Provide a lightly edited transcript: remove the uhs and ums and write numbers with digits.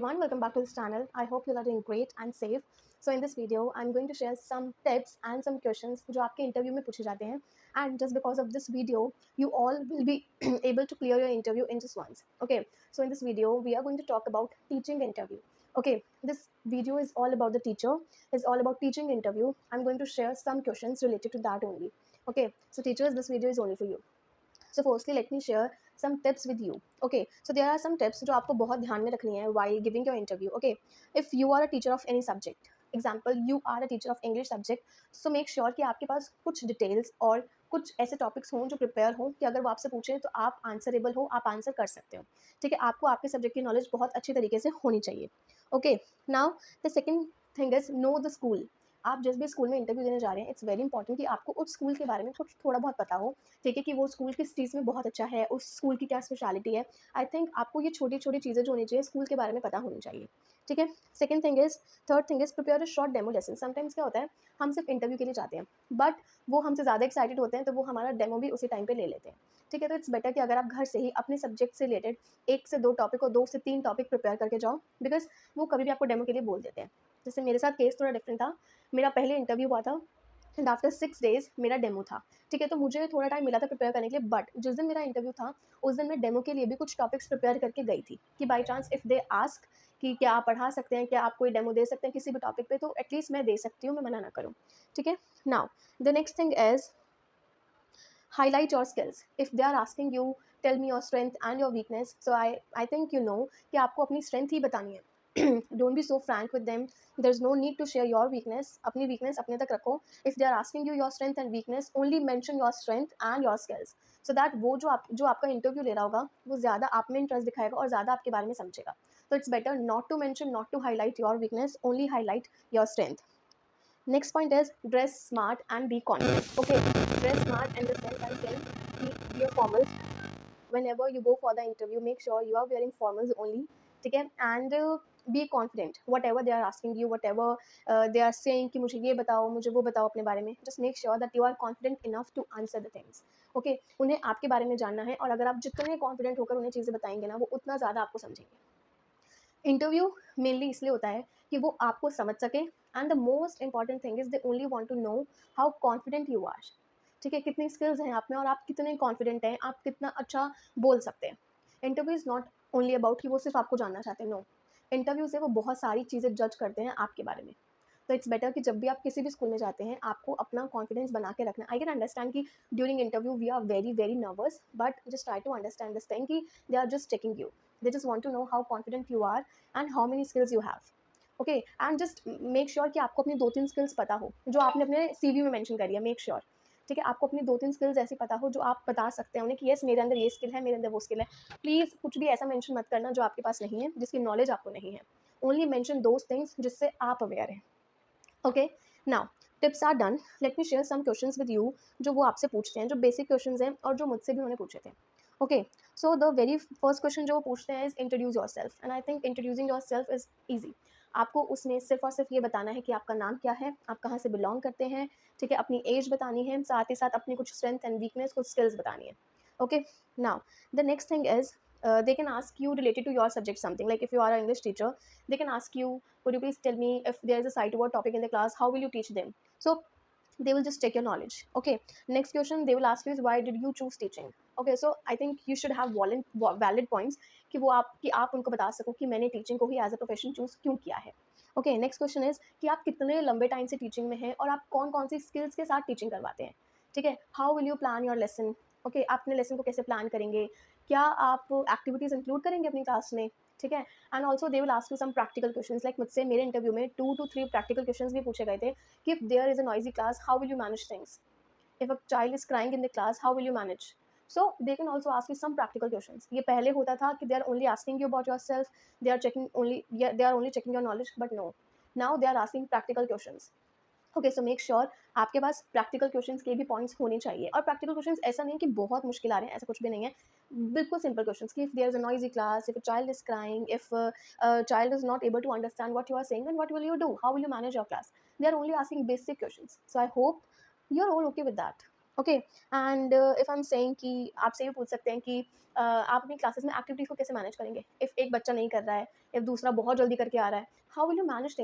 everyone, welcome back to this channel. I hope you are doing great and safe. So in this video, I'm going to share some tips and some questions जो आपके interview में पूछे जाते हैं. And just because of this video, you all will be able to clear your interview in just once. Okay, so in this video, we are going to talk about teaching interview. Okay, this video is all about the teacher, is all about teaching interview. I'm going to share some questions related to that only. Okay, so teachers, this video is only for you. So firstly, let me share some tips with you. Okay, so there are some tips जो आपको बहुत ध्यान में रखनी है while giving your interview. Okay, if you are a teacher of any subject, example you are a teacher of English subject, so make sure कि आपके पास कुछ डिटेल्स और कुछ ऐसे टॉपिक्स हों जो प्रिपेयर हों कि अगर वो आपसे पूछें तो आप आंसरेबल हो, आप आंसर कर सकते हो. ठीक है, आपको आपके सब्जेक्ट की नॉलेज बहुत अच्छी तरीके से होनी चाहिए. Okay, now the second thing is know the school. आप जिस भी स्कूल में इंटरव्यू देने जा रहे हैं, इट्स वेरी इंपॉर्टेंट कि आपको उस स्कूल के बारे में कुछ थोड़ा बहुत पता हो. ठीक है, कि वो स्कूल किस चीज़ में बहुत अच्छा है, उस स्कूल की क्या स्पेशलिटी है. आई थिंक आपको ये छोटी छोटी चीज़ें जो होनी चाहिए स्कूल के बारे में पता होनी चाहिए. ठीक है, second thing is third thing is prepare a short demo lesson. Sometimes क्या होता है, हम सिर्फ इंटरव्यू के लिए जाते हैं बट वो हमसे ज़्यादा एक्साइटेड होते हैं तो वो हमारा डेमो भी उसी टाइम पे ले लेते हैं. ठीक है, तो इट्स बेटर कि अगर आप घर से ही अपने सब्जेक्ट से रिलेटेड 1 से 2 टॉपिक और 2 से 3 टॉपिक प्रिपेयर करके जाओ, बिकॉज वो कभी भी आपको डेमो के लिए बोल देते हैं. जैसे मेरे साथ केस थोड़ा डिफरेंट था. मेरा पहले इंटरव्यू हुआ था एंड आफ्टर 6 days मेरा डेमो था. ठीक है, तो मुझे थोड़ा टाइम मिला था प्रिपेयर करने के लिए, बट जिस दिन मेरा इंटरव्यू था उस दिन मैं डेमो के लिए भी कुछ टॉपिक्स प्रिपेयर करके गई थी कि by chance if they ask कि क्या आप पढ़ा सकते हैं, क्या आप कोई डेमो दे सकते हैं किसी भी टॉपिक पे, तो एटलीस्ट मैं दे सकती हूँ, मैं मना ना करूँ. ठीक है, now the next thing is highlight your skills. If they are asking you tell me your strength and your weakness, so I think you know कि आपको अपनी strength ही बतानी है. Don't be so frank with them. There's no need to share your weakness. अपनी weakness अपने तक रखो. If they are asking you your strength and weakness, only mention your strength and your skills, so that वो जो आपका interview ले रहा होगा वो ज़्यादा आप में इंटरेस्ट दिखाएगा और ज़्यादा आपके बारे में समझेगा. So it's better not to mention, not to highlight your weakness, only highlight your strength. Next point is dress smart and be confident. Okay, dress smart in the sense I'm saying wear formals. Whenever you go for the interview, make sure you are wearing formals only. ठीक है, and be confident. Whatever they are asking you, whatever they are saying कि मुझे ये बताओ, मुझे वो बताओ अपने बारे में, just make sure that you are confident enough to answer the things. Okay, उन्हें आपके बारे में जानना है और अगर आप जितने confident होकर उन्हें चीज़ें बताएंगे ना, वो उतना ज़्यादा आपको समझेंगे. इंटरव्यू मेनली इसलिए होता है कि वो आपको समझ सके, and the most important thing is they only want to know how confident you are. ठीक है, कितनी स्किल्स हैं आप में और आप कितने कॉन्फिडेंट हैं, आप कितना अच्छा बोल सकते हैं. Interview is not only about कि वो सिर्फ आपको जानना चाहते हैं. नो, इंटरव्यू से वो बहुत सारी चीज़ें जज करते हैं आपके बारे में. तो इट्स बेटर कि जब भी आप किसी भी स्कूल में जाते हैं आपको अपना कॉन्फिडेंस बना के रखना. आई कैन अंडरस्टैंड कि during interview we are very very nervous, but just try to understand this thing कि they are just checking you. They just want to know how confident you are and how many skills you have. Okay, and just make sure कि आपको अपनी 2-3 skills पता हो जो आपने अपने CV में मेंशन करी है. मेक श्योर, ठीक है, आपको अपनी 2-3 स्किल्स ऐसी पता हो जो आप बता सकते हैं उन्हें कि यस मेरे अंदर ये स्किल है, मेरे अंदर वो स्किल है. प्लीज़ कुछ भी ऐसा मेंशन मत करना जो आपके पास नहीं है, जिसकी नॉलेज आपको नहीं है. ओनली मेंशन दोज थिंग्स जिससे आप अवेयर हैं. Okay, now tips are done. Let me share some questions with you जो वो आपसे पूछते हैं, जो बेसिक क्वेश्चंस हैं और जो मुझसे भी उन्होंने पूछे थे. Okay, so the very first question जो वो पूछते हैं is introduce your self, and I think introducing your self is easy. आपको उसमें सिर्फ और सिर्फ ये बताना है कि आपका नाम क्या है, आप कहाँ से बिलोंग करते हैं. ठीक है, अपनी एज बतानी है, साथ ही साथ अपनी कुछ स्ट्रेंथ एंड वीकनेस, कुछ स्किल्स बतानी है. Okay, now the next thing is they can ask you related to your subject something, like if you are an English teacher, they can ask you, could you please tell me if there is a sight word topic in the class, how will you teach them? So they will just check your knowledge. Okay, next question they will ask you is why did you choose teaching? Okay, so I think you should have valid points कि वो आप उनको बता सको कि मैंने teaching को ही as a profession choose क्यों किया है. ओके, नेक्स्ट क्वेश्चन इज कि आप कितने लंबे टाइम से टीचिंग में हैं और आप कौन कौन सी स्किल्स के साथ टीचिंग करवाते हैं. ठीक है, how will you plan your lesson. Okay, आप अपने लेसन को कैसे प्लान करेंगे, क्या आप एक्टिविटीज़ इंक्लूड करेंगे अपनी क्लास में. ठीक है, and also they will ask you some practical questions, like मुझसे मेरे इंटरव्यू में 2 to 3 प्रैक्टिकल क्वेश्चंस भी पूछे गए थे कि if there is a noisy class how will you manage things, if a child is crying in the class how will you manage. So they can also ask you some practical questions. ये पहले होता था कि they are only asking you about yourself, they are checking only, yeah, they are only checking your knowledge, but no, now they are asking practical questions. Okay, so make sure आपके पास practical questions के भी points होने चाहिए. और practical questions ऐसा नहीं कि बहुत मुश्किल आ रहे हैं, ऐसा कुछ भी नहीं है. बिल्कुल सिंपल क्वेश्चंस कि if there is a noisy class, if a child is crying, if child is not able to understand what you are saying, then what will you do, how will you manage your class. They are only asking basic questions. So I hope you are all okay with that. Okay. And if I am saying कि आपसे ये पूछ सकते हैं कि आप अपनी classes में एक्टिविटीज़ को कैसे मैनेज करेंगे? इफ़ एक बच्चा नहीं कर रहा है, इफ़ दूसरा बहुत जल्दी करके आ रहा है, how will you manage things?